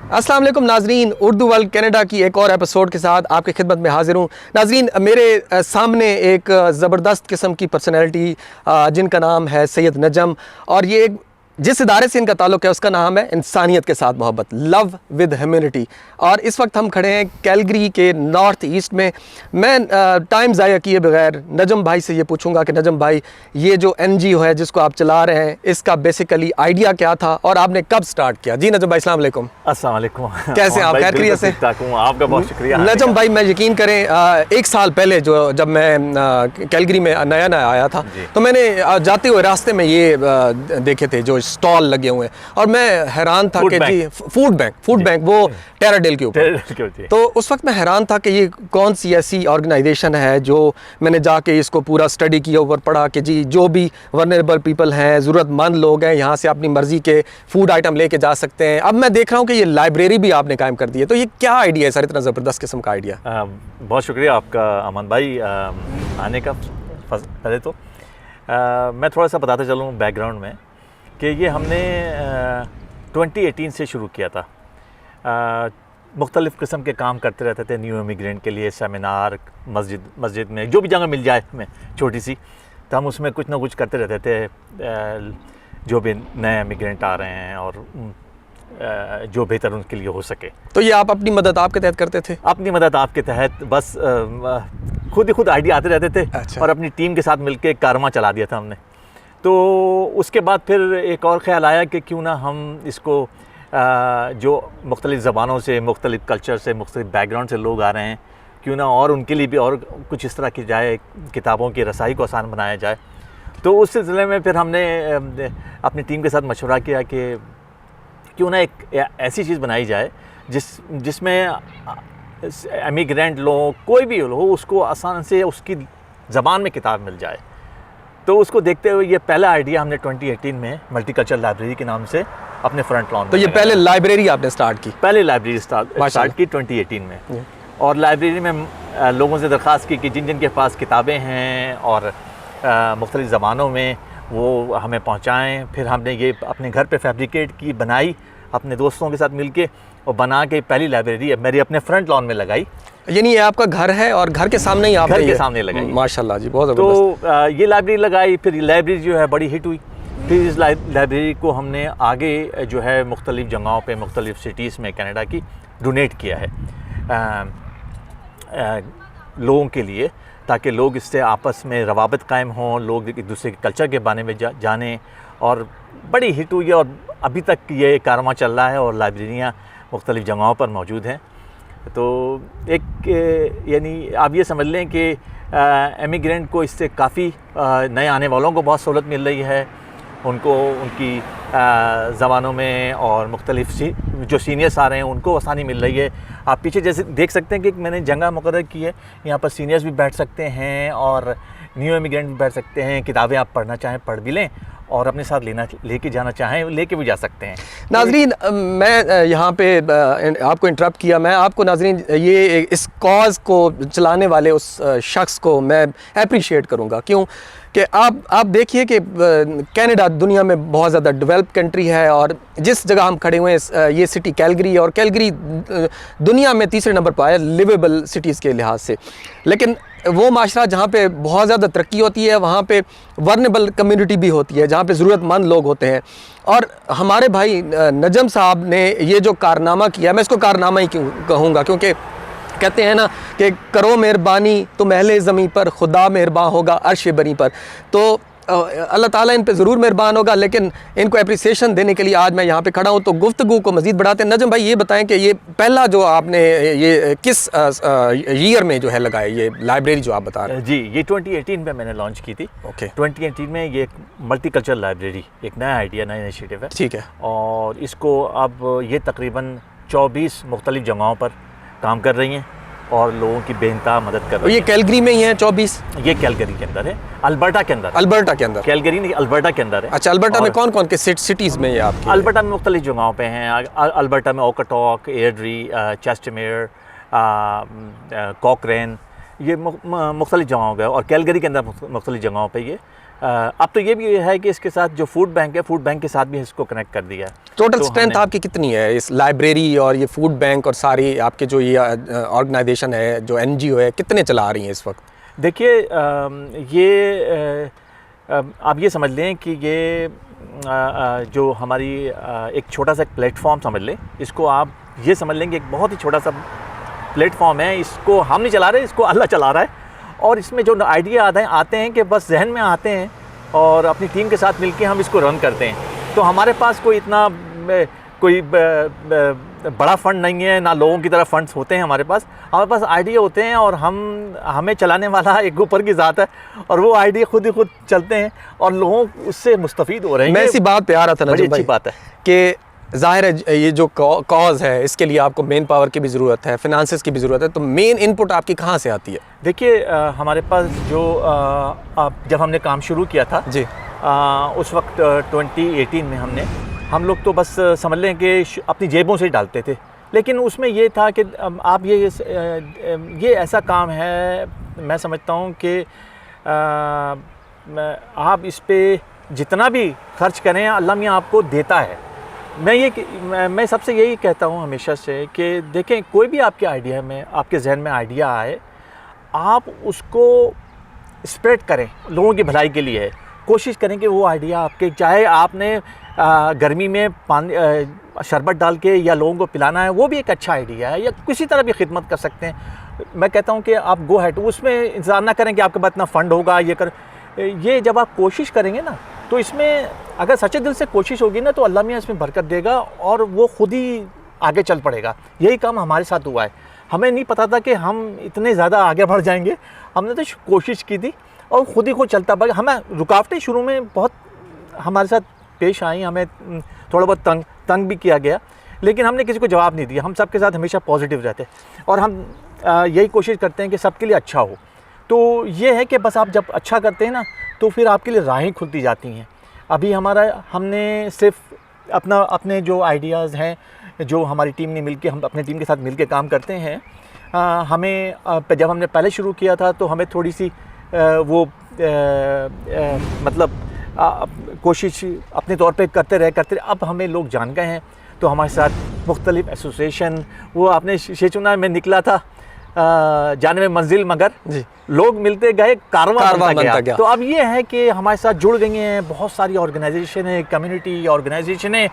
अस्सलाम वालेकुम नाजरीन, उर्दू वर्ल्ड कनाडा की एक और एपिसोड के साथ आपकी खिदमत में हाजिर हूँ। नाजरीन, मेरे सामने एक ज़बरदस्त किस्म की पर्सनैलिटी जिनका नाम है सैयद नजम, और ये जिस इदारे से इनका ताल्लुक़ है उसका नाम है इंसानियत के साथ मोहब्बत, लव विद ह्यूमैनिटी। और इस वक्त हम खड़े हैं कैलगरी के नॉर्थ ईस्ट में। मैं टाइम ज़ाया किए बगैर नजम भाई से ये पूछूंगा कि नजम भाई, ये जो NGO है जिसको आप चला रहे हैं, इसका बेसिकली आइडिया क्या था और आपने कब स्टार्ट किया? जी नजम भाई, अस्सलाम वालेकुम। अस्सलाम वालेकुम। कैसे आप? खैरियत से? आपका बहुत शुक्रिया। नजम भाई, मैं यकीन करें, एक साल पहले जब मैं कैलगरी में नया आया था, तो मैंने जाते हुए रास्ते में ये देखे थे जो स्टॉल लगे हुए हैं, और मैं हैरान था कि जी फूड बैंक वो टेराडेल के ऊपर। तो उस वक्त मैं हैरान था कि ये कौन सी ऐसी ऑर्गेनाइजेशन है जो मैंने जाके इसको पूरा स्टडी किया, ऊपर पढ़ा कि जी जो भी वल्नरेबल पीपल हैं, ज़रूरतमंद लोग हैं, यहाँ से अपनी मर्ज़ी के फूड आइटम लेके जा सकते हैं। अब मैं देख रहा हूँ कि ये लाइब्रेरी भी आपने कायम कर दी है, तो ये क्या आइडिया है सर, इतना ज़बरदस्त किस्म का आइडिया? बहुत शुक्रिया आपका अमन भाई आने का। पहले तो मैं थोड़ा सा बताते चलूँ बैकग्राउंड में कि ये हमने 2018 से शुरू किया था। मुख्तलिफ़ किस्म के काम करते रहते थे न्यू इमिग्रेंट के लिए, सेमिनार, मस्जिद में जो भी जगह मिल जाए हमें छोटी सी, तो हम उसमें कुछ ना कुछ करते रहते थे, जो भी नए इमिग्रेंट आ रहे हैं और जो बेहतर उनके लिए हो सके। तो ये आप अपनी मदद आपके तहत करते थे? अपनी मदद आपके तहत बस खुद आइडिया आते रहते थे। अच्छा। और अपनी टीम के साथ मिलकर एक कारवां चला दिया था हमने। तो उसके बाद फिर एक और ख़्याल आया कि क्यों ना हम इसको जो मुख्तलिफ़ ज़बानों से, मुख्तलिफ़ कल्चर से, मुख्तलिफ़ बैकग्राउंड से लोग आ रहे हैं, क्यों ना और उनके लिए भी और कुछ इस तरह की जाए, किताबों की रसाई को आसान बनाया जाए। तो उस सिलसिले में फिर हमने अपनी टीम के साथ मशवरा किया कि क्यों ना एक ऐसी चीज़ बनाई जाए जिसमें इमिग्रेंट लोग, कोई भी हो, उसको आसान से उसकी ज़बान में किताब मिल जाए। तो उसको देखते हुए ये पहला आइडिया हमने 2018 में मल्टीकल्चरल लाइब्रेरी के नाम से अपने फ्रंट लॉन। तो ये पहले लाइब्रेरी आपने स्टार्ट की? पहले लाइब्रेरी स्टार्ट की 2018 में। और लाइब्रेरी में लोगों से दरख्वास्त की कि जिन जिन के पास किताबें हैं और मुख्तलिफ़ ज़बानों में, वो हमें पहुँचाएँ। फिर हमने ये अपने घर पे फैब्रिकेट की, बनाई अपने दोस्तों के साथ मिलके, और बना के पहली लाइब्रेरी मेरी अपने फ्रंट लॉन में लगाई। यानी ये आपका घर है और घर के सामने ही आपने? घर के सामने लगाई। माशाल्लाह जी, बहुत ज़बरदस्त। तो ये लाइब्रेरी लगाई, फिर लाइब्रेरी जो है बड़ी हिट हुई। फिर इस लाइब्रेरी को हमने आगे जो है मुख्तलिफ़ जगहों पे, मुख्तलिफ़ सिटीज़ में कनाडा की डोनेट किया है लोगों के लिए, ताकि लोग इससे आपस में रवाबत कायम हों, लोग एक दूसरे के कल्चर के बारे में जानें। और बड़ी हिट हुई है और अभी तक ये कारवां चल रहा है और लाइब्रेरियाँ मुख्तलिफ़ जगहों पर मौजूद हैं। तो एक यानी आप ये समझ लें कि इमिग्रेंट को इससे काफ़ी, नए आने वालों को बहुत सहूलत मिल रही है, उनको उनकी ज़बानों में, और मुख्तलिफ़ जो सीनियर्स आ रहे हैं उनको आसानी मिल रही है। आप पीछे जैसे देख सकते हैं कि मैंने जगह मुकर्रर की है, यहाँ पर सीनियर्स भी बैठ सकते हैं और न्यू इमिग्रेंट भी बैठ सकते हैं। किताबें आप पढ़ना चाहें पढ़ भी लें, और अपने साथ लेके जाना चाहें लेके भी जा सकते हैं। नाजरीन, मैं यहाँ पे आपको इंटरप्ट किया। मैं आपको नाजरीन ये इस कॉज को चलाने वाले उस शख्स को मैं अप्रिशिएट करूँगा। क्यों कि आप देखिए कि कनाडा दुनिया में बहुत ज़्यादा डेवलप कंट्री है, और जिस जगह हम खड़े हुए हैं ये सिटी कैलगरी, और कैलगरी दुनिया में तीसरे नंबर पर है लिवेबल सिटीज़ के लिहाज से। लेकिन वो माशरा जहाँ पे बहुत ज़्यादा तरक्की होती है, वहाँ पे वर्नेबल कम्युनिटी भी होती है, जहाँ पे ज़रूरतमंद लोग होते हैं। और हमारे भाई नजम साहब ने ये जो कारनामा किया, मैं इसको कारनामा ही क्यों कहूँगा, क्योंकि कहते हैं ना कि करो मेहरबानी तुम अहले ज़मीं पर, खुदा मेहरबान होगा अर्श बरी पर। तो अल्लाह ताला इन पे ज़रूर मेहरबान होगा, लेकिन इनको एप्रिसिएशन देने के लिए आज मैं यहाँ पे खड़ा हूँ। तो गुफ्तगू को मज़ीद बढ़ाते हैं। नजम भाई, ये बताएं कि ये पहला जो आपने ये किस ईयर में जो है लगाया, ये लाइब्रेरी जो आप बता रहे हैं? जी, ये 2018 में मैंने लॉन्च की थी। ओके। 2018 में ये मल्टीकल्चरल लाइब्रेरी एक नया आइडिया, नया इनिशिएटिव है। ठीक है। और इसको अब ये तकरीबन 24 मुख्तलिफ़ जगहों पर काम कर रही हैं और लोगों की बेइंतहा मदद कर रही है। ये कैलगरी में ही है 24? ये कैलगरी के अंदर है, अल्बर्टा के अंदर। अल्बर्टा के अंदर? कैलगरी नहीं, अल्बर्टा के अंदर है। अच्छा, अल्बर्टा में कौन कौन के सिटीज़ में ये आपकी? अल्बर्टा में मुख्तलिफ़ जगहों पे हैं। अल्बर्टा में ओकोटॉक, एयरड्री, चेस्टमेयर, कॉकरेन, ये मुख्तलिफ़ जगहों पे और कैलगरी के अंदर मुख्तलिफ़ जगहों पे ये अब तो ये भी है कि इसके साथ जो फूड बैंक है, फूड बैंक के साथ भी इसको कनेक्ट कर दिया है। टोटल स्ट्रेंथ आपकी कितनी है इस लाइब्रेरी और ये फूड बैंक और सारी आपके जो ये ऑर्गेनाइजेशन है, जो NGO है, कितने चला रही हैं इस वक्त? देखिए ये आप ये समझ लें कि ये जो हमारी एक छोटा सा प्लेटफॉर्म समझ लें, इसको आप ये समझ लें कि एक बहुत ही छोटा सा प्लेटफॉर्म है। इसको हम नहीं चला रहे, इसको अल्लाह चला रहा है। और इसमें जो आइडिया आते हैं कि बस जहन में आते हैं और अपनी टीम के साथ मिलके हम इसको रन करते हैं। तो हमारे पास कोई इतना कोई बड़ा फंड नहीं है, ना लोगों की तरह फंड्स होते हैं हमारे पास आइडिया होते हैं और हमें चलाने वाला एक ऊपर की ज़ात है और वो आइडिया खुद ही खुद चलते हैं और लोग उससे मुस्तफ़ीद हो रहे हैं। मैं इसी बात पे आ रहा था ना, बड़ी अच्छी बात है कि ज़ाहिर है ये जो कॉज है इसके लिए आपको मेन पावर की भी ज़रूरत है, फिनांसेस की भी ज़रूरत है, तो मेन इनपुट आपकी कहाँ से आती है? देखिए हमारे पास जो जब हमने काम शुरू किया था जी, उस वक्त 2018 में हम लोग तो बस समझ लें कि अपनी जेबों से ही डालते थे। लेकिन उसमें ये था कि आप ये ऐसा काम है, मैं समझता हूँ कि आप इस पे जितना भी खर्च करें अल्लाह मियाँ आपको देता है। मैं सबसे यही कहता हूँ हमेशा से कि देखें, कोई भी आपके आइडिया में, आपके जहन में आइडिया आए, आप उसको स्प्रेड करें, लोगों की भलाई के लिए कोशिश करें कि वो आइडिया आपके, चाहे आपने गर्मी में पानी शरबत डाल के या लोगों को पिलाना है, वो भी एक अच्छा आइडिया है, या किसी तरह भी खिदमत कर सकते हैं। मैं कहता हूँ कि आप गो हैड, उसमें इंतज़ार ना करें कि आपके पास इतना फ़ंड होगा, ये जब आप कोशिश करेंगे ना, तो इसमें अगर सच्चे दिल से कोशिश होगी ना, तो अल्लाह मियाँ इसमें बरकत देगा और वो खुद ही आगे चल पड़ेगा। यही काम हमारे साथ हुआ है। हमें नहीं पता था कि हम इतने ज़्यादा आगे बढ़ जाएंगे, हमने तो कोशिश की थी और खुद ही खुद चलता पड़ा। हमें रुकावटें शुरू में बहुत हमारे साथ पेश आई, हमें थोड़ा बहुत तंग भी किया गया, लेकिन हमने किसी को जवाब नहीं दिया। हम सबके साथ हमेशा पॉजिटिव रहते और हम यही कोशिश करते हैं कि सबके लिए अच्छा हो। तो ये है कि बस आप जब अच्छा करते हैं ना, तो फिर आपके लिए राहें खुलती जाती हैं। अभी हमने सिर्फ अपने जो आइडियाज़ हैं, जो हमारी टीम ने मिलके, हम अपने टीम के साथ मिलके काम करते हैं, जब हमने पहले शुरू किया था तो हमें थोड़ी सी मतलब कोशिश अपने तौर पे करते रहे। अब हमें लोग जान गए हैं, तो हमारे साथ मुख्तलिफ एसोसिएशन, वो आपने शेचुना में निकला था जाने में मंजिल, मगर जी, लोग मिलते गए, कारवां बनता गया। तो अब ये है कि हमारे साथ जुड़ गई हैं बहुत सारी ऑर्गेनाइजेशन है, कम्युनिटी ऑर्गेनाइजेशन है,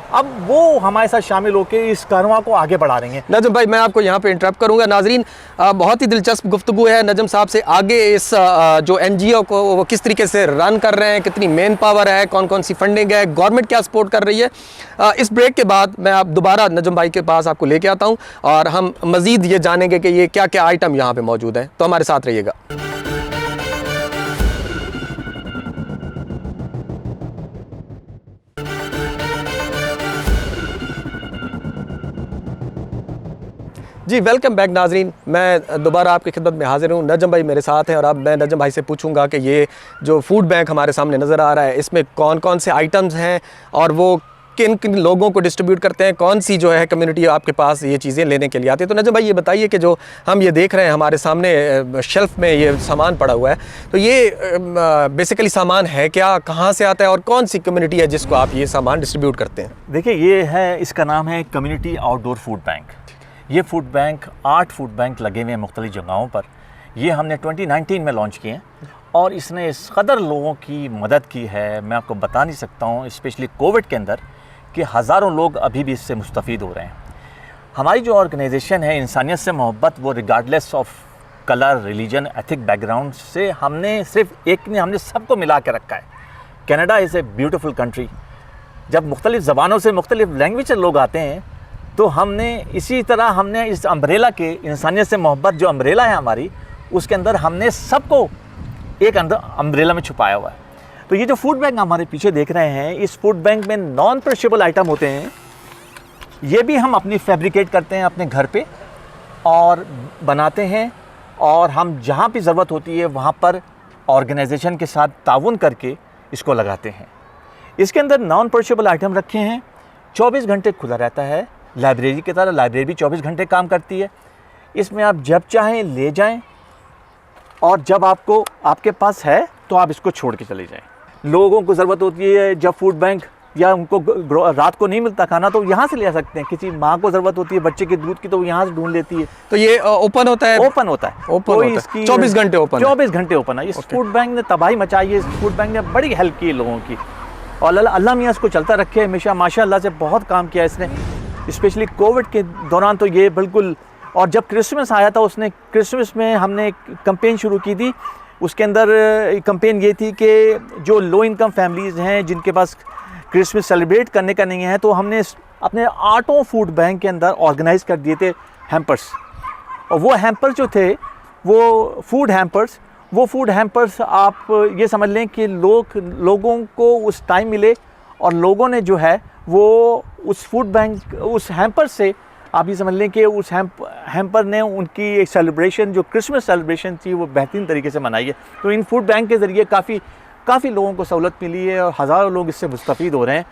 अब वो हमारे साथ शामिल होकर इस कारवां को आगे बढ़ा रही हैं। नजम भाई, मैं आपको यहाँ पे इंटरप्ट करूँगा। नाजरीन, बहुत ही दिलचस्प गुफ्तगू है नजम साहब से। आगे इस जो NGO को वो किस तरीके से रन कर रहे हैं, कितनी मेन पावर है, कौन कौन सी फंडिंग है, गवर्नमेंट क्या सपोर्ट कर रही है, इस ब्रेक के बाद मैं आप दोबारा नजम भाई के पास आपको लेके आता हूँ और हम मज़ीद ये जानेंगे कि ये क्या क्या आइटम यहाँ पर मौजूद हैं। तो हमारे साथ रहिएगा। जी, वेलकम बैक नाजरीन। मैं दोबारा आपकी खिदमत में हाजिर हूँ। नजम भाई मेरे साथ हैं और अब मैं नजम भाई से पूछूंगा कि ये जो फूड बैंक हमारे सामने नज़र आ रहा है, इसमें कौन कौन से आइटम्स हैं और वो किन किन लोगों को डिस्ट्रीब्यूट करते हैं, कौन सी जो है कम्युनिटी आपके पास ये चीज़ें लेने के लिए आती है। तो नजम भाई ये बताइए कि जो हम ये देख रहे हैं हमारे सामने शेल्फ़ में ये सामान पड़ा हुआ है, तो ये बेसिकली सामान है क्या, कहाँ से आता है और कौन सी कम्युनिटी है जिसको आप ये सामान डिस्ट्रीब्यूट करते हैं? देखिए, ये है, इसका नाम है कम्युनिटी आउटडोर फूड बैंक। ये फूड बैंक 8 फूड बैंक लगे हुए हैं मुख्तलिफ जगहों पर। ये हमने 2019 में लॉन्च किए हैं और इसने इस कदर लोगों की मदद की है, मैं आपको बता नहीं सकता हूँ, स्पेशली कोविड के अंदर, कि हज़ारों लोग अभी भी इससे मुस्तफ़ीद हो रहे हैं। हमारी जो ऑर्गेनाइजेशन है इंसानियत से मोहब्बत, वो regardless of colour, religion, ethic background से हमने सिर्फ एक नहीं, हमने सबको मिला के रखा है। Canada is a beautiful country. जब मुख्तलिफ़ ज़बानों से, मुख्तलिफ़ लैंग्वेज से लोग आते हैं, तो हमने इसी तरह हमने इस अम्ब्रेला के, इंसानियत से मोहब्बत जो अम्ब्रेला है हमारी, उसके अंदर हमने सबको एक अंदर अम्ब्रेला में छुपाया हुआ है। तो ये जो फूड बैंक हमारे पीछे देख रहे हैं, इस फूड बैंक में नॉन पेरिशेबल आइटम होते हैं। ये भी हम अपनी फैब्रिकेट करते हैं अपने घर पे और बनाते हैं, और हम जहाँ भी ज़रूरत होती है वहाँ पर ऑर्गेनाइजेशन के साथ ताउन करके इसको लगाते हैं। इसके अंदर नॉन पेरिशेबल आइटम रखे हैं, 24 घंटे खुला रहता है। लाइब्रेरी की तरह लाइब्रेरी भी 24 घंटे काम करती है। इसमें आप जब चाहें ले जाएं और जब आपको आपके पास है तो आप इसको छोड़ के चले जाएं। लोगों को ज़रूरत होती है जब फूड बैंक या उनको रात को नहीं मिलता खाना तो यहाँ से ले सकते हैं। किसी माँ को ज़रूरत होती है बच्चे के दूध की तो वो यहाँ से ढूंढ लेती है। तो ये ओपन होता है? ओपन होता है, ओपन होता है, 24 घंटे ओपन, 24 घंटे ओपन है। इस फूड बैंक ने तबाही मचाई है, इस फूड बैंक ने बड़ी हेल्प की है लोगों की, और अल्लाह मियाँ इसको चलता रखे हमेशा। माशाअल्लाह से बहुत काम किया इसने, स्पेशली कोविड के दौरान तो ये बिल्कुल। और जब क्रिसमस आया था उसने, क्रिसमस में हमने एक कैंपेन शुरू की थी। उसके अंदर कैंपेन ये थी कि जो लो इनकम फैमिलीज़ हैं जिनके पास क्रिसमस सेलिब्रेट करने का नहीं है, तो हमने अपने 8 फूड बैंक के अंदर ऑर्गेनाइज़ कर दिए थे हैम्पर्स। और वो हैम्पर्स जो थे वो फूड हैम्पर्स आप ये समझ लें कि लोगों को उस टाइम मिले, और लोगों ने जो है वो उस फूड बैंक उस हैम्पर से आप ये समझ लें कि उस हैम्पर ने उनकी एक सेलिब्रेशन जो क्रिसमस सेलिब्रेशन थी वो बेहतरीन तरीके से मनाई है। तो इन फूड बैंक के ज़रिए काफ़ी लोगों को सहूलत मिली है और हज़ारों लोग इससे मुस्तफ़ीद हो रहे हैं।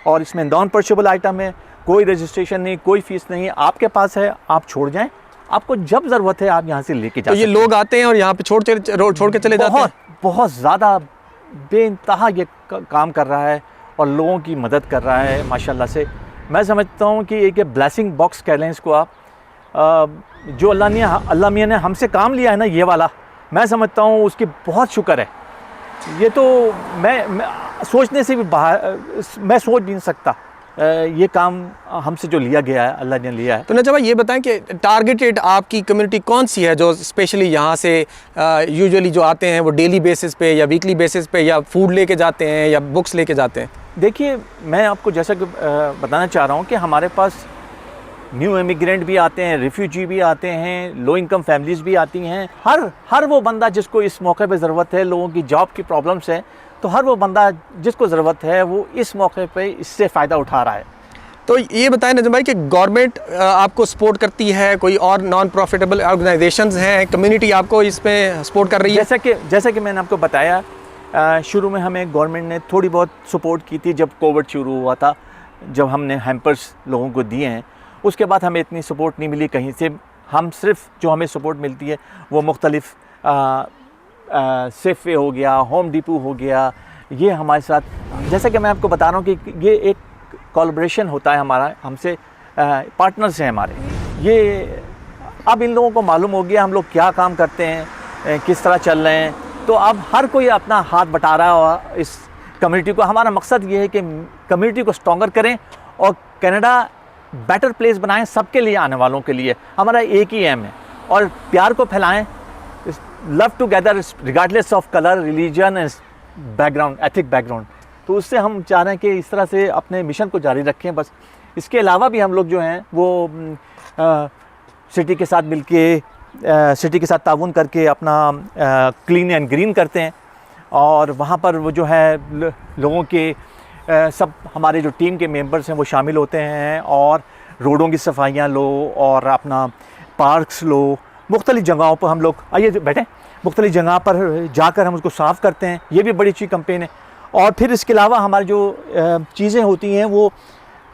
और इसमें नॉन परशेबल आइटम है, कोई रजिस्ट्रेशन नहीं, कोई फ़ीस नहीं, आपके पास है आप छोड़ जाएँ, आपको जब ज़रूरत है आप यहाँ से लेके जा। तो ये लोग आते हैं और यहाँ पे छोड़ के चले जाते हैं? बहुत ज़्यादा बेइंतहा ये काम कर रहा है और लोगों की मदद कर रहा है माशाल्लाह से। मैं समझता हूँ कि एक ब्लेसिंग बॉक्स कह लें इसको आप, जो अल्लाह मियाँ ने हमसे काम लिया है ना ये वाला, मैं समझता हूँ उसकी बहुत शुक्र है। ये तो मैं सोचने से भी बाहर, मैं सोच भी नहीं सकता ये काम हमसे जो लिया गया है, अल्लाह ने लिया है। तो नजा भाई ये बताएं कि टारगेटेड आपकी कम्युनिटी कौन सी है जो स्पेशली यहाँ से यूजुअली जो आते हैं वो डेली बेसिस पे या वीकली बेसिस पे या फूड लेके जाते हैं या बुक्स लेके जाते हैं? देखिए मैं आपको जैसा कि बताना चाह रहा हूँ कि हमारे पास न्यू इमिग्रेंट भी आते हैं, रिफ्यूजी भी आते हैं, लो इनकम फैमिलीज़ भी आती हैं। हर वो बंदा जिसको इस मौके पे ज़रूरत है, लोगों की जॉब की प्रॉब्लम्स हैं, तो हर वो बंदा जिसको ज़रूरत है वो इस मौके पे इससे फ़ायदा उठा रहा है। तो ये बताएं नजम भाई कि गवर्नमेंट आपको सपोर्ट करती है, कोई और नॉन प्रॉफिटेबल ऑर्गेनाइजेशंस हैं, कम्युनिटी आपको इसमें सपोर्ट कर रही है? जैसा कि मैंने आपको बताया, शुरू में हमें गवर्नमेंट ने थोड़ी बहुत सपोर्ट की थी जब कोविड शुरू हुआ था, जब हमने हैम्पर्स लोगों को दिए हैं। उसके बाद हमें इतनी सपोर्ट नहीं मिली कहीं से। हम सिर्फ जो हमें सपोर्ट मिलती है वो मुख्तलिफ सेफवे हो गया, होम डिपो हो गया, ये हमारे साथ, जैसा कि मैं आपको बता रहा हूँ कि ये एक कोलैबोरेशन होता है हमारा, हमसे पार्टनर्स हैं हमारे। ये अब इन लोगों को मालूम हो गया हम लोग क्या काम करते हैं, किस तरह चल रहे हैं, तो अब हर कोई अपना हाथ बटा रहा है इस कम्युनिटी को। हमारा मकसद ये है कि कम्युनिटी को स्ट्रॉन्गर करें और कनाडा बेटर प्लेस बनाएं सबके लिए, आने वालों के लिए। हमारा एक ही एम है, और प्यार को फैलाएं, love together regardless of colour, religion and background, ethic background. तो उससे हम चाह रहे हैं कि इस तरह से अपने मिशन को जारी रखें बस। इसके अलावा भी हम लोग जो हैं वो सिटी के साथ मिलके, सिटी के साथ ताउन करके अपना क्लीन एंड ग्रीन करते हैं, और वहाँ पर वो जो है लोगों के सब हमारे जो टीम के मेंबर्स हैं वो शामिल होते हैं, और रोडों की सफाइयाँ लो और अपना पार्क्स लो, मुख्तलिफ़ जगहों पर हम लोग, आइए बैठें, मुख्तलिफ़ जगह पर जाकर हम उसको साफ़ करते हैं। ये भी बड़ी अच्छी कैंपेन है। और फिर इसके अलावा हमारी जो चीज़ें होती हैं वो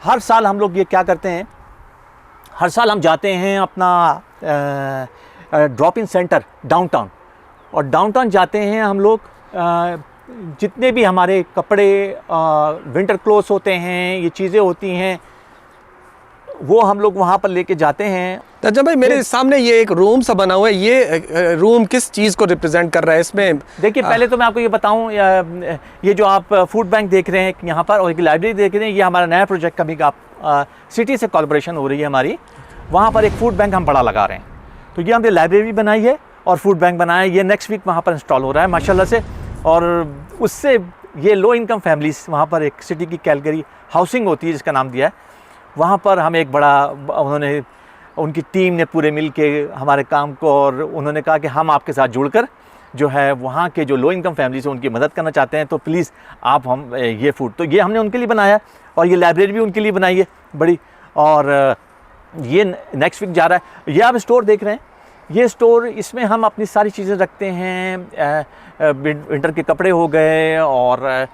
हर साल हम लोग ये क्या करते हैं, हर साल हम जाते हैं अपना ड्रॉप इन सेंटर डाउनटाउन, और डाउनटाउन जाते हैं हम लोग, जितने भी हमारे कपड़े विंटर क्लोथ्स होते हैं, ये चीज़ें होती हैं, वो हम लोग वहाँ पर लेके जाते हैं। तो जब भाई मेरे सामने ये एक रूम सा बना हुआ है, ये रूम किस चीज़ को रिप्रेजेंट कर रहा है इसमें? देखिए पहले तो मैं आपको ये बताऊं, ये जो आप फूड बैंक देख रहे हैं यहाँ पर और एक लाइब्रेरी देख रहे हैं, ये हमारा नया प्रोजेक्ट कभी आप सिटी से कोलैबोरेशन हो रही है हमारी, वहाँ पर एक फूड बैंक हम बड़ा लगा रहे हैं। तो ये हमने लाइब्रेरी बनाई है और फूड बैंक बनाया है, ये नेक्स्ट वीक वहाँ पर इंस्टॉल हो रहा है माशाल्लाह से। और उससे ये लो इनकम फैमिलीज़, वहाँ पर एक सिटी की कैलगरी हाउसिंग होती है जिसका नाम दिया है, वहाँ पर हम एक बड़ा, उन्होंने, उनकी टीम ने पूरे मिल के हमारे काम को, और उन्होंने कहा कि हम आपके साथ जुड़कर जो है वहाँ के जो लो इनकम फैमिलीज़ हैं उनकी मदद करना चाहते हैं, तो प्लीज़ आप हम ये फूड, तो ये हमने उनके लिए बनाया, और ये लाइब्रेरी भी उनके लिए बनाई है बड़ी, और ये नेक्स्ट वीक जा रहा है। ये आप स्टोर देख रहे हैं, ये स्टोर, इसमें हम अपनी सारी चीज़ें रखते हैं, विंटर के कपड़े हो गए, और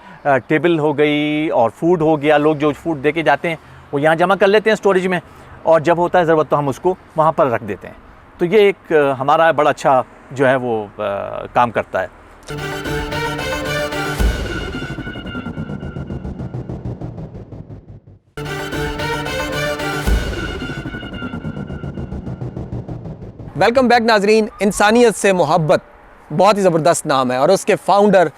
टेबल हो गई, और फूड हो गया, लोग जो फूड दे के जाते हैं वो यहाँ जमा कर लेते हैं स्टोरेज में, और जब होता है ज़रूरत तो हम उसको वहाँ पर रख देते हैं। तो ये एक हमारा बड़ा अच्छा जो है वो काम करता है। वेलकम बैक नाजरीन। इंसानियत से मोहब्बत बहुत ही ज़बरदस्त नाम है और उसके फाउंडर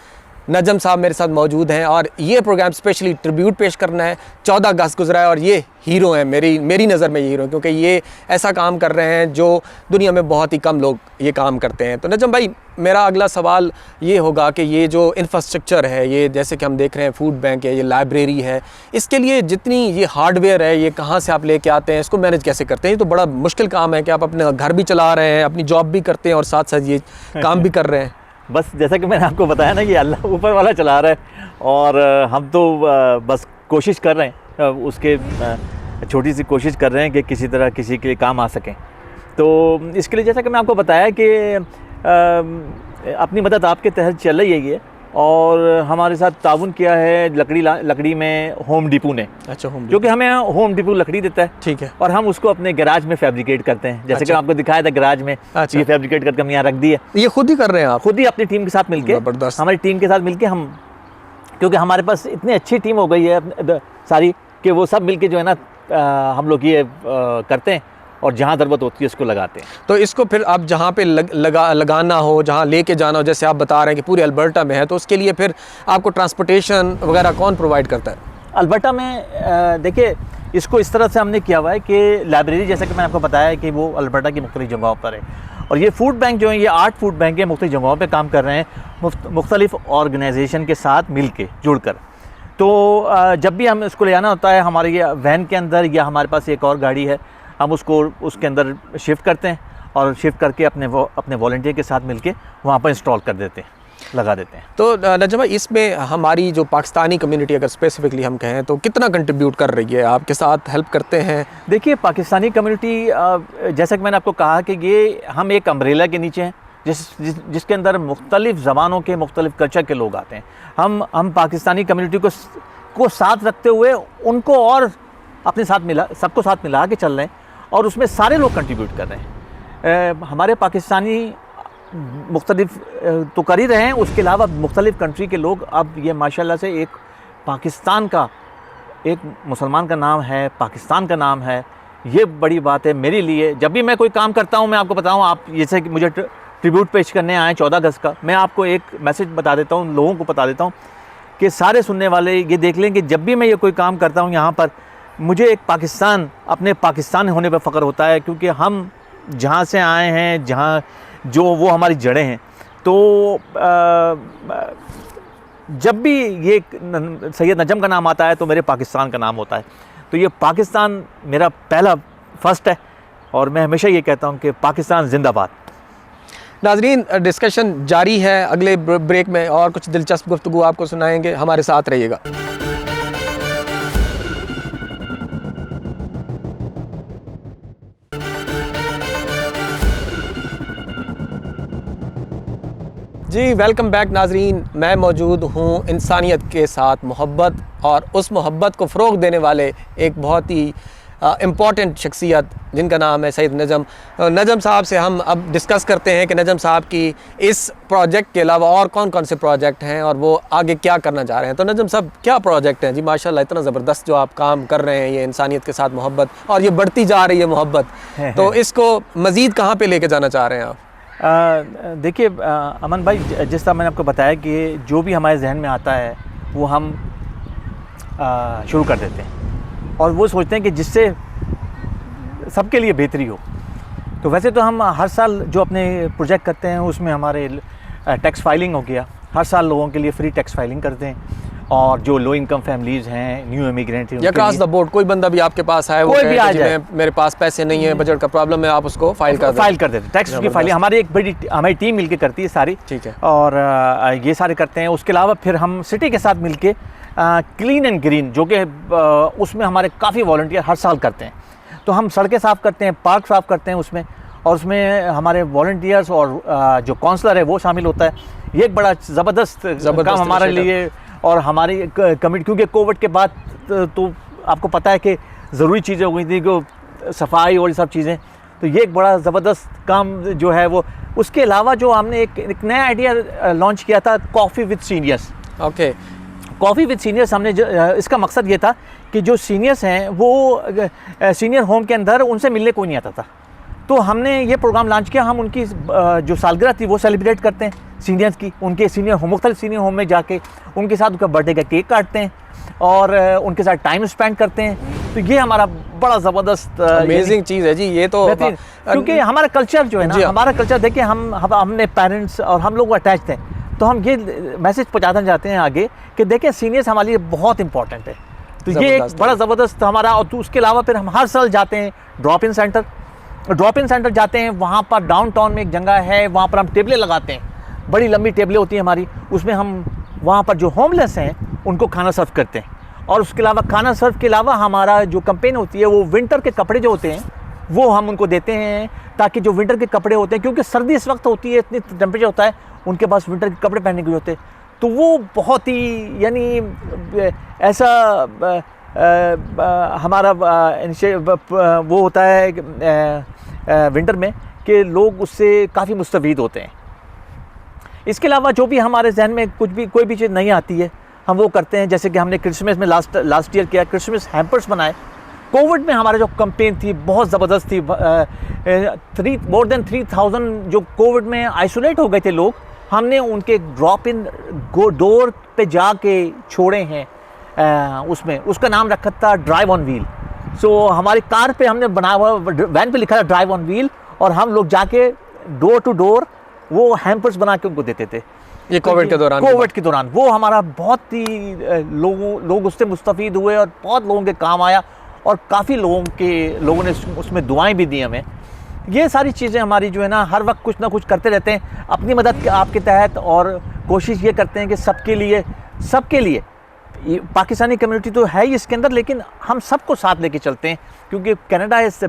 नजम साहब मेरे साथ मौजूद हैं और ये प्रोग्राम स्पेशली ट्रिब्यूट पेश करना है। 14 अगस्त गुजरा है और ये हीरो हैं, मेरी नज़र में ये हीरो हैं, क्योंकि ये ऐसा काम कर रहे हैं जो दुनिया में बहुत ही कम लोग ये काम करते हैं। तो नजम भाई, मेरा अगला सवाल ये होगा कि ये जो इंफ्रास्ट्रक्चर है, ये जैसे कि हम देख रहे हैं फूड बैंक है, ये लाइब्रेरी है, इसके लिए जितनी ये हार्डवेयर है, ये कहाँ से आप लेके आते हैं, इसको मैनेज कैसे करते हैं? ये तो बड़ा मुश्किल काम है कि आप अपने घर भी चला रहे हैं, अपनी जॉब भी करते हैं और साथ साथ ये काम भी कर रहे हैं। बस जैसा कि मैंने आपको बताया ना कि अल्लाह ऊपर वाला चला रहा है और हम तो बस कोशिश कर रहे हैं, उसके छोटी सी कोशिश कर रहे हैं कि किसी तरह किसी के लिए काम आ सकें। तो इसके लिए जैसा कि मैं आपको बताया कि अपनी मदद आपके तहत चल रही है ये, और हमारे साथ ताउन किया है लकड़ी में होम डिपो ने। अच्छा, होम जो कि हमें होम डिपो लकड़ी देता है, ठीक है, और हम उसको अपने गैराज में फैब्रिकेट करते हैं। जैसे कि आपको दिखाया था गैराज में, अच्छा, ये फैब्रिकेट करके हमने यहाँ रख दी है। ये खुद ही कर रहे हैं आप? खुद ही अपनी टीम के साथ मिलके, हमारी टीम के साथ मिलके हम, क्योंकि हमारे पास इतनी अच्छी टीम हो गई है सारी कि वो सब मिलके जो है ना हम लोग ये करते हैं और जहाँ ज़रूरत होती है उसको लगाते हैं। तो इसको फिर आप जहाँ पे लगाना हो, जहाँ लेके जाना हो, जैसे आप बता रहे हैं कि पूरे अल्बर्टा में है, तो उसके लिए फिर आपको ट्रांसपोर्टेशन वगैरह कौन प्रोवाइड करता है? अल्बर्टा में देखिए, इसको इस तरह से हमने किया हुआ है कि लाइब्रेरी, जैसे कि मैंने आपको बताया है कि वो अल्बर्टा की मुख्तलिफ जगहों पर है, और ये फूड बैंक जो है, ये 8 फूड बैंक है, मुख्तलिफ जगहों पर काम कर रहे हैं मुख्तलिफ ऑर्गेनाइजेशन के साथ मिल के जुड़कर। तो जब भी हम इसको ले आना होता है हमारे ये वैन के अंदर, या हमारे पास एक और गाड़ी है, हम उसको उसके अंदर शिफ्ट करते हैं और शिफ्ट करके अपने वॉलंटियर के साथ मिलके वहाँ पर इंस्टॉल कर देते हैं, लगा देते हैं। तो नजम भाई, इसमें हमारी जो पाकिस्तानी कम्युनिटी अगर स्पेसिफिकली हम कहें तो कितना कंट्रीब्यूट कर रही है, आपके साथ हेल्प करते हैं? देखिए, पाकिस्तानी कम्युनिटी, जैसा कि मैंने आपको कहा कि ये हम एक अम्ब्रेला के नीचे हैं जिसके अंदर मुख्तलिफ ज़बानों के, मुख्तलिफ कल्चर के लोग आते हैं। हम पाकिस्तानी कम्युनिटी को साथ रखते हुए उनको और अपने साथ सबको साथ मिला के चल रहे हैं, और उसमें सारे लोग कंट्रीब्यूट कर रहे हैं। हमारे पाकिस्तानी मुख्तलिफ तो कर ही रहे हैं, उसके अलावा मुख्तलिफ कंट्री के लोग अब ये माशाल्लाह से एक पाकिस्तान का, एक मुसलमान का नाम है, पाकिस्तान का नाम है, ये बड़ी बात है मेरे लिए। जब भी मैं कोई काम करता हूँ, मैं आपको बताऊँ, आप जैसे कि मुझे ट्रिब्यूट पेश करने आए 14 अगस्त का, मैं आपको एक मैसेज बता देता हूँ, लोगों को बता देता हूँ कि सारे सुनने वाले ये देख लें कि जब भी मैं ये कोई काम करता हूँ यहाँ पर, मुझे एक पाकिस्तान, अपने पाकिस्तान होने पर फ़ख्र होता है, क्योंकि हम जहाँ से आए हैं, जहाँ जो वो हमारी जड़ें हैं। तो जब भी ये सैयद नजम का नाम आता है तो मेरे पाकिस्तान का नाम होता है। तो ये पाकिस्तान मेरा पहला फर्स्ट है, और मैं हमेशा ये कहता हूँ कि पाकिस्तान जिंदाबाद। नाजरीन, डिस्कशन जारी है, अगले ब्रेक में और कुछ दिलचस्प गुफ्तगू आपको सुनाएंगे, हमारे साथ रहिएगा। जी, वेलकम बैक नाजरीन। मैं मौजूद हूँ इंसानियत के साथ मोहब्बत, और उस मोहब्बत को फ़रोग़ देने वाले एक बहुत ही इम्पॉर्टेंट शख्सियत जिनका नाम है सैयद नजम। नजम साहब से हम अब डिस्कस करते हैं कि नजम साहब की इस प्रोजेक्ट के अलावा और कौन कौन से प्रोजेक्ट हैं और वो आगे क्या करना चाह रहे हैं। तो नजम साहब, क्या प्रोजेक्ट हैं? जी माशाल्लाह, इतना ज़बरदस्त जो आप काम कर रहे हैं, ये इंसानियत के साथ मोहब्बत, और ये बढ़ती जा रही है मोहब्बत, तो इसको मज़ीद कहाँ पर लेके जाना चाह रहे हैं आप? देखिए अमन भाई, जिस तरह मैंने आपको बताया कि जो भी हमारे जहन में आता है वो हम शुरू कर देते हैं, और वो सोचते हैं कि जिससे सबके लिए बेहतरी हो। तो वैसे तो हम हर साल जो अपने प्रोजेक्ट करते हैं उसमें हमारे टैक्स फाइलिंग हो गया, हर साल लोगों के लिए फ्री टैक्स फाइलिंग करते हैं, और जो लो इनकम फैमिलीज़ हैं, न्यू इमिग्रेंट हैं, या क्रॉस द बोर्ड कोई बंदा भी आपके पास आए, वो कोई भी आ जाए, मेरे पास पैसे नहीं है, बजट का प्रॉब्लम है, आप उसको फाइल कर देते। टैक्स की फाइलिंग हमारी एक बड़ी हमारी टीम मिलके करती है सारी, ठीक है, और ये सारे करते हैं। उसके अलावा फिर हम सिटी के साथ मिलके क्लीन एंड ग्रीन, जो कि उसमें हमारे काफ़ी वॉलंटियर हर साल करते हैं। तो हम सड़कें साफ़ करते हैं, पार्क साफ़ करते हैं उसमें, और उसमें हमारे वॉलंटियर्स और जो काउंसलर है वो शामिल होता है। ये एक बड़ा ज़बरदस्त काम हमारे लिए, और हमारी कमिटी, क्योंकि कोविड के बाद तो आपको पता है कि ज़रूरी चीज़ें हो गई थी, कि सफाई और ये सब चीज़ें, तो ये एक बड़ा ज़बरदस्त काम जो है वो। उसके अलावा जो हमने एक नया आइडिया लॉन्च किया था, coffee with seniors. Okay, coffee with seniors हमने इसका मकसद ये था कि जो सीनियर्स हैं वो सीनियर होम के अंदर उनसे मिलने कोई नहीं आता था, तो हमने ये प्रोग्राम लॉन्च किया। हम उनकी जो सालगिरह थी वो सेलिब्रेट करते हैं सीनियर्स की, उनके सीनियर होम, मुख्तलिफ सीनियर होम में जाके उनके साथ उनका बर्थडे का केक काटते हैं और उनके साथ टाइम स्पेंड करते हैं। तो ये हमारा बड़ा ज़बरदस्त अमेजिंग चीज़ है जी ये तो। क्योंकि हमारा कल्चर जो है ना, हमारा कल्चर देखिए, हमने पेरेंट्स और हम लोग अटैच थे, तो हम ये मैसेज पहुँचाना चाहते हैं आगे कि देखिए सीनियर्स हमारे लिए बहुत इंपॉर्टेंट है। तो ये एक बड़ा ज़बरदस्त हमारा। और तो उसके अलावा फिर हम हर साल जाते हैं ड्रॉप इन सेंटर जाते हैं। वहाँ पर डाउनटाउन में एक जगह है, वहाँ पर हम टेबलें लगाते हैं, बड़ी लंबी टेबलें होती हैं हमारी, उसमें हम वहाँ पर जो होमलेस हैं उनको खाना सर्व करते हैं। और उसके अलावा खाना सर्व के अलावा हमारा जो कैंपेन होती है वो विंटर के कपड़े जो होते हैं वो हम उनको देते हैं, ताकि जो विंटर के कपड़े होते हैं, क्योंकि सर्दी इस वक्त होती है, इतनी टेम्परेचर होता है, उनके पास विंटर के कपड़े पहनने के होते हैं, तो वो बहुत ही यानी ऐसा हमारा वो होता है विंटर में कि लोग उससे काफ़ी मुस्तफ़ीद होते हैं। इसके अलावा जो भी हमारे जहन में कोई भी चीज़ नहीं आती है हम वो करते हैं। जैसे कि हमने क्रिसमस में लास्ट ईयर किया, क्रिसमस हैम्पर्स बनाए। कोविड में हमारा जो कैंपेन थी बहुत ज़बरदस्त थी। मोर देन 3000 जो कोविड में आइसोलेट हो गए थे लोग, हमने उनके ड्रॉप इन डोर पे जाके छोड़े हैं। उसमें उसका नाम रखा था ड्राइव ऑन व्हील। सो हमारी कार पे हमने बनाया हुआ, वैन पे लिखा था ड्राइव ऑन व्हील, और हम लोग जाके डोर टू डोर वो हैम्पर्स बना के उनको देते थे। ये कोविड के दौरान वो हमारा बहुत ही लोग उससे मुस्तफ़ीद हुए और बहुत लोगों के काम आया, और काफ़ी लोगों ने उसमें दुआएं भी दी हमें। ये सारी चीज़ें हमारी जो है ना, हर वक्त कुछ ना कुछ करते रहते हैं अपनी मदद आपके तहत, और कोशिश ये करते हैं कि सबके लिए पाकिस्तानी कम्युनिटी तो है ही इसके अंदर, लेकिन हम सबको साथ लेके चलते हैं, क्योंकि कनाडा इज़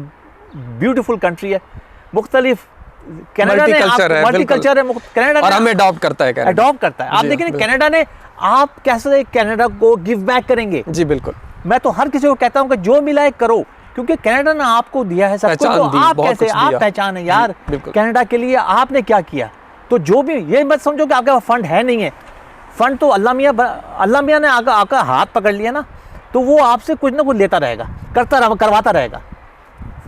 ब्यूटीफुल कंट्री है, मुख्तलिफ कनाडा मल्टीकल्चर है कनाडा, और हमें अडॉप्ट करता है। आप देखिए कनाडा ने, आप कैसे कनाडा को गिव बैक करेंगे। जी बिल्कुल, मैं तो हर किसी को कहता हूँ कि जो मिला है करो, क्योंकि कनाडा ने आपको दिया है सब कुछ, तो आप कैसे, आप पहचान है यार कनाडा के लिए आपने क्या किया। तो जो भी, ये मत समझो कि आपके पास फंड है नहीं है, फंड तो अल्लाह मियाँ ने आपका हाथ पकड़ लिया ना, तो वो आपसे कुछ ना कुछ लेता रहेगा, करवाता रहेगा।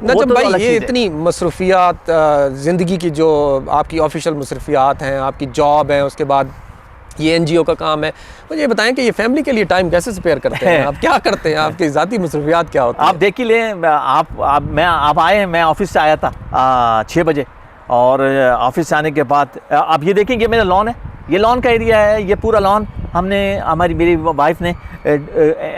नजब भाई, ये इतनी मसरूफियात ज़िंदगी की, जो आपकी ऑफिशियल मसरूफियात हैं, आपकी जॉब है, उसके बाद ये NGO का काम है, मुझे ये बताएं कि ये फैमिली के लिए टाइम कैसे स्पेयर करते हैं आप, क्या करते हैं, आपकी ज़ाती मसरूफियात क्या होती है? आप देख ही लें, आप आए हैं, मैं ऑफिस से आया था 6 बजे, और ऑफिस से आने के बाद आप ये देखेंगे मेरा लॉन है, ये लॉन का एरिया है, ये पूरा लॉन मेरी वाइफ ने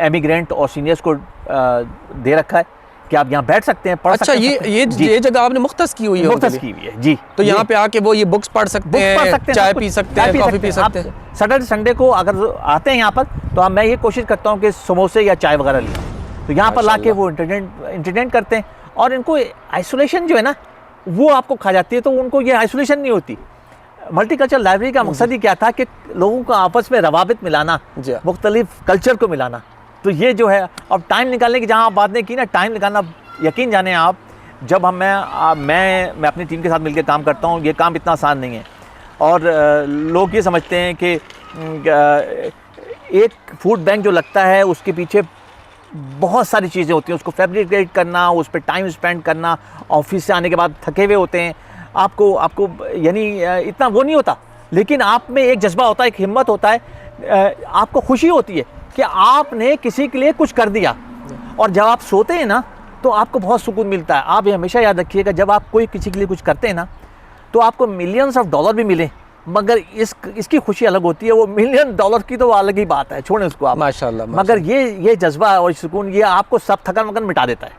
एमिग्रेंट और सीनियर्स को दे रखा है कि आप यहाँ बैठ सकते हैं, पढ़ सकते हैं। अच्छा, ये जगह आपने मुख्तस की हुई है जी। तो यहाँ पे आके वो ये बुक्स पढ़ सकते हैं, चाय पी सकते हैं, कॉफ़ी पी सकते हैं। सैटरडे संडे को अगर आते हैं यहाँ पर, तो मैं ये कोशिश करता हूँ कि समोसे या चाय वगैरह लें, तो यहाँ पर ला के वो इंटरटेन करते हैं, और इनको आइसोलेशन जो है ना वो आपको खा जाती है, तो उनको ये आइसोलेशन नहीं होती। मल्टीकल्चरल लाइब्रेरी का मकसद ही क्या था कि लोगों को आपस में रवाबित मिलाना, मुख्तलिफ कल्चर को मिलाना। तो ये जो है, अब टाइम निकालने की जहाँ आप बात नहीं की ना, टाइम निकालना, यकीन जाने आप, जब मैं अपनी टीम के साथ मिलकर काम करता हूँ, ये काम इतना आसान नहीं है। और लोग ये समझते हैं कि एक फूड बैंक जो लगता है उसके पीछे बहुत सारी चीज़ें होती हैं, उसको फैब्रिकेट करना, उस पर टाइम स्पेंड करना, ऑफिस से आने के बाद थके हुए होते हैं, आपको यानी इतना वो नहीं होता, लेकिन आप में एक जज्बा होता है, एक हिम्मत होता है, आपको खुशी होती है कि आपने किसी के लिए कुछ कर दिया। और जब आप सोते हैं ना तो आपको बहुत सुकून मिलता है। आप ये हमेशा याद रखिएगा, जब आप कोई किसी के लिए कुछ करते हैं ना, तो आपको मिलियंस ऑफ डॉलर भी मिले, मगर इसकी खुशी अलग होती है। वो $1 मिलियन की तो अलग ही बात है, छोड़ें उसको आप, माशाल्लाह। मगर ये जज्बा और सुकून, ये आपको सब थकान वकन मिटा देता है,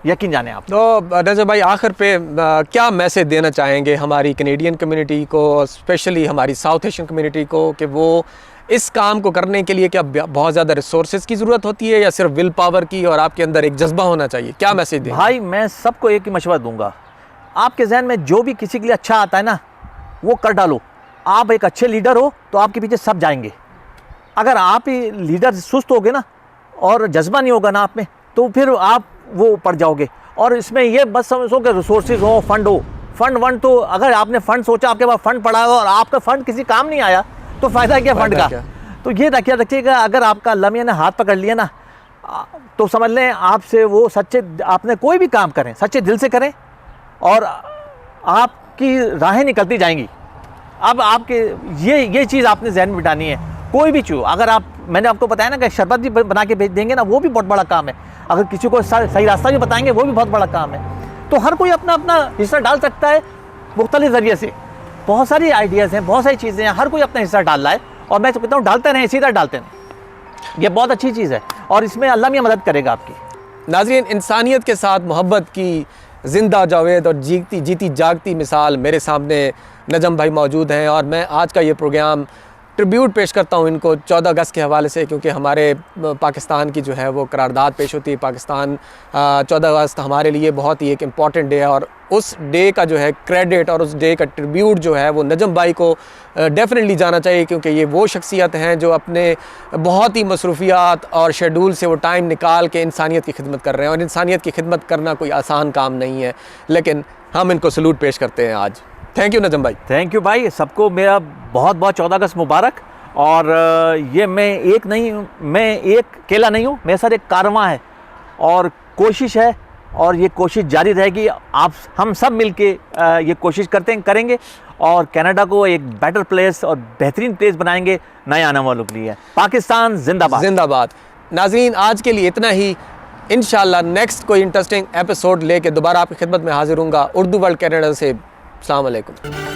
यकीन जाने आप। तो रज़ा भाई, आखिर पे क्या मैसेज देना चाहेंगे हमारी कैनेडियन कम्युनिटी को, स्पेशली हमारी साउथ एशियन कम्युनिटी को, कि वो इस काम को करने के लिए क्या बहुत ज़्यादा रिसोर्सेज की ज़रूरत होती है, या सिर्फ विल पावर की, और आपके अंदर एक जज्बा होना चाहिए? क्या मैसेज दें? भाई, मैं सबको एक ही मशवरा दूंगा, आपके जहन में जो भी किसी के लिए अच्छा आता है ना, वो कर डालो। आप एक अच्छे लीडर हो तो आपके पीछे सब जाएंगे। अगर आप ही लीडर सुस्त होगे ना, और जज्बा नहीं होगा ना आप में, तो फिर आप वो पड़ जाओगे। और इसमें ये बस समझो कि रिसोर्सेज हो, फंड हो, फंड तो अगर आपने फंड सोचा, आपके पास फंड पड़ा हो और आपका फंड किसी काम नहीं आया तो फ़ायदा क्या फंड का। तो ये रखिएगा, अगर आपका अल्लाह मियां ने हाथ पकड़ लिया ना, तो समझ लें आपसे वो सच्चे, आपने कोई भी काम करें सच्चे दिल से करें और आपकी राहें निकलती जाएंगी। अब आपके ये चीज़ आपने जहन में बिठानी है। कोई भी चीज़, अगर आप, मैंने आपको बताया ना कि शरबत भी बना के भेज देंगे ना, वो भी बहुत बड़ा काम है। अगर किसी को सही रास्ता भी बताएंगे, वो भी बहुत बड़ा काम है। तो हर कोई अपना अपना हिस्सा डाल सकता है मुख्तलिफ ज़रिए से। बहुत सारी आइडियाज़ हैं, बहुत सारी चीज़ें हैं, हर कोई अपना हिस्सा डाल रहा है। और मैं तो कहता हूँ डालते रहें, सीधा डालते रहें, ये बहुत अच्छी चीज़ है और इसमें अल्लाह मियां मदद करेगा आपकी। नाज़रीन, इंसानियत के साथ मोहब्बत की ज़िंदा जावेद और जीती जागती मिसाल मेरे सामने नजम भाई मौजूद हैं। और मैं आज का ये प्रोग्राम ट्रिब्यूट पेश करता हूँ इनको 14 अगस्त के हवाले से, क्योंकि हमारे पाकिस्तान की जो है वो करारदाद पेश होती है। पाकिस्तान 14 अगस्त हमारे लिए बहुत ही एक इम्पॉर्टेंट डे है और उस डे का जो है क्रेडिट और उस डे का ट्रिब्यूट जो है वो नजम भाई को डेफिनेटली जाना चाहिए, क्योंकि ये वो शख्सियत हैं जो अपने बहुत ही मसरूफियात और शेड्यूल से वो टाइम निकाल के इंसानियत की खिदमत कर रहे हैं। और इंसानियत की खिदमत करना कोई आसान काम नहीं है, लेकिन हम इनको सलूट पेश करते हैं आज। थैंक यू नजम भाई। थैंक यू भाई, सबको मेरा बहुत बहुत 14 अगस्त मुबारक। और ये मैं एक अकेला नहीं हूँ, मेरे साथ एक कारवां है और कोशिश है और ये कोशिश जारी रहेगी। हम सब मिलके ये कोशिश करेंगे और कनाडा को एक बेटर प्लेस और बेहतरीन प्लेस बनाएंगे नए आने वालों के लिए। पाकिस्तान जिंदाबाद। जिंदाबाद। नाज़रीन, आज के लिए इतना ही। इंशाल्लाह नेक्स्ट कोई इंटरेस्टिंग एपिसोड लेके दोबारा आपकी खिदमत में हाजिर हूँगा। उर्दू वर्ल्ड कनाडा से अस्सलाम वालेकुम।